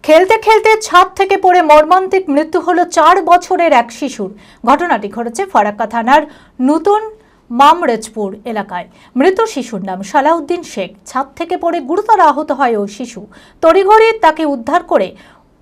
খেলতে খেলতে ছাদ থেকে পড়ে মর্মান্তিক মৃত্যু হলো 4 বছরের এক শিশুর। ঘটনাটি ঘটেছে ফারাক্কা থানার নতুন মামরেজপুর এলাকায়। মৃত শিশুর নাম সালাউদ্দিন শেখ। ছাদ থেকে পড়ে গুরুতর আহত হয় ওই শিশু। তড়িঘড়ি তাকে উদ্ধার করে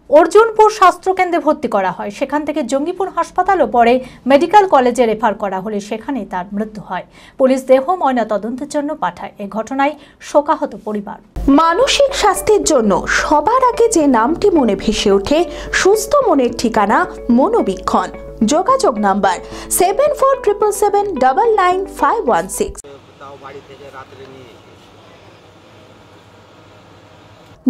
অর্জুনপুর স্বাস্থ্যকেন্দ্রে ভর্তি করা হয়। সেখান থেকে জঙ্গিপুর হাসপাতাল ও পরে মেডিকেল কলেজে রেফার করা হলে সেখানেই তার মৃত্যু হয়। পুলিশ দেহ ময়না তদন্তের জন্য পাঠায়। এই ঘটনায় শোকাহত পরিবার। মানসিক স্বাস্থ্যের জন্য সবার আগে যে নামটি মনে ভেসে ওঠে, সুস্থ মনের ঠিকানা মনোবীক্ষণ। যোগাযোগ নাম্বার 7477799516।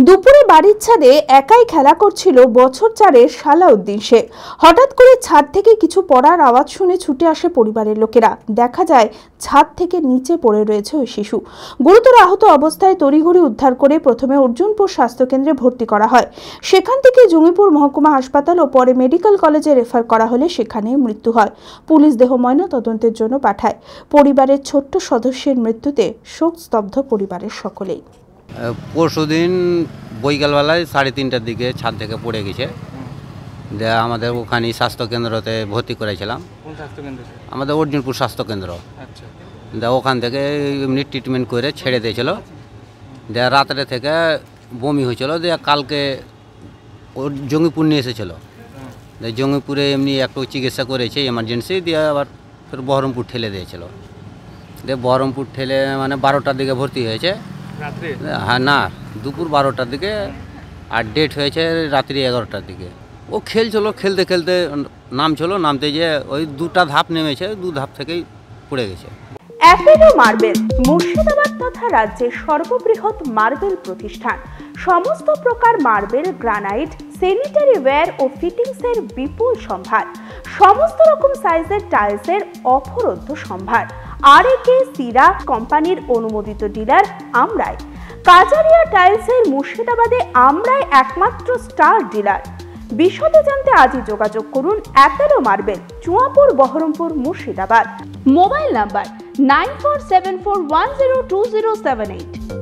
দুপুরে বাড়ির ছাদে একাই খেলা করছিল বছর 4-এর সালাউদ্দিন শেখ। হঠাৎ করে ছাদ থেকে কিছু পড়ার আওয়াজ শুনে ছুটে আসে পরিবারের লোকেরা। দেখা যায় ছাদ থেকে নিচে পড়ে রয়েছে ওই শিশু। গুরুতর আহত অবস্থায় তড়িঘড়ি উদ্ধার করে প্রথমে অর্জুনপুর স্বাস্থ্যকেন্দ্রে ভর্তি করা হয়। সেখান থেকে জঙ্গিপুর মহকুমা হাসপাতাল ও পরে মেডিকেল কলেজে রেফার করা হলে সেখানে মৃত্যু হয়। পুলিশ দেহ ময়না তদন্তের জন্য পাঠায়। পরিবারের ছোট্ট সদস্যের মৃত্যুতে শোকস্তব্ধ পরিবারের সকলেই। পরশুদিন বৈকালবেলায় 3:30টার দিকে ছাদ থেকে পড়ে গেছে। আমাদের ওখানে স্বাস্থ্যকেন্দ্রতে ভর্তি করেছিলাম। কোন স্বাস্থ্যকেন্দ্র? আমাদের অর্জুনপুর স্বাস্থ্যকেন্দ্র। আচ্ছা। ওখান থেকে এমনি ট্রিটমেন্ট করে ছেড়ে দিয়েছিল। রাত্রে থেকে বমি হয়েছিল। কালকে জঙ্গিপুর নিয়ে এসেছিলো। জঙ্গিপুরে এমনি একটু চিকিৎসা করেছে এমার্জেন্সি, দিয়ে আবার ফের বহরমপুর ঠেলে দিয়েছিল। বহরমপুর ঠেলে মানে 12টার দিকে ভর্তি হয়েছে। রাত্রে? হ্যাঁ, না, দুপুর 12টার দিকে। আর ডেট হয়েছে রাত্রি 11টার দিকে। ও খেলছিল, খেলতে খেলতে নামছিল, নামতে গিয়ে ওই 2টা ধাপ নেমেছে, 2 ধাপ থেকেই পড়ে গেছে। অ্যাপেলো মার্বেল মুর্শিদাবাদ তথা রাজ্যের সর্ববৃহৎ মার্বেল প্রতিষ্ঠান। সমস্ত প্রকার মার্বেল, গ্রানাইট, স্যানিটারি ওয়্যার ও ফিটিংসের বিপুল সম্ভার। সমস্ত রকম সাইজের টাইলসের অফুরন্ত সম্ভার। আর.এ.কে সিরা কোম্পানির অনুমোদিত ডিলার আমরাই। কাজারিয়া টাইলসের মুর্শিদাবাদে আমরাই একমাত্র স্টার ডিলার। বিশদে জানতে আজই যোগাযোগ করুন Apollo marble, Chuapur, Baharampur, Murshidabad. Mobile number 9474102078।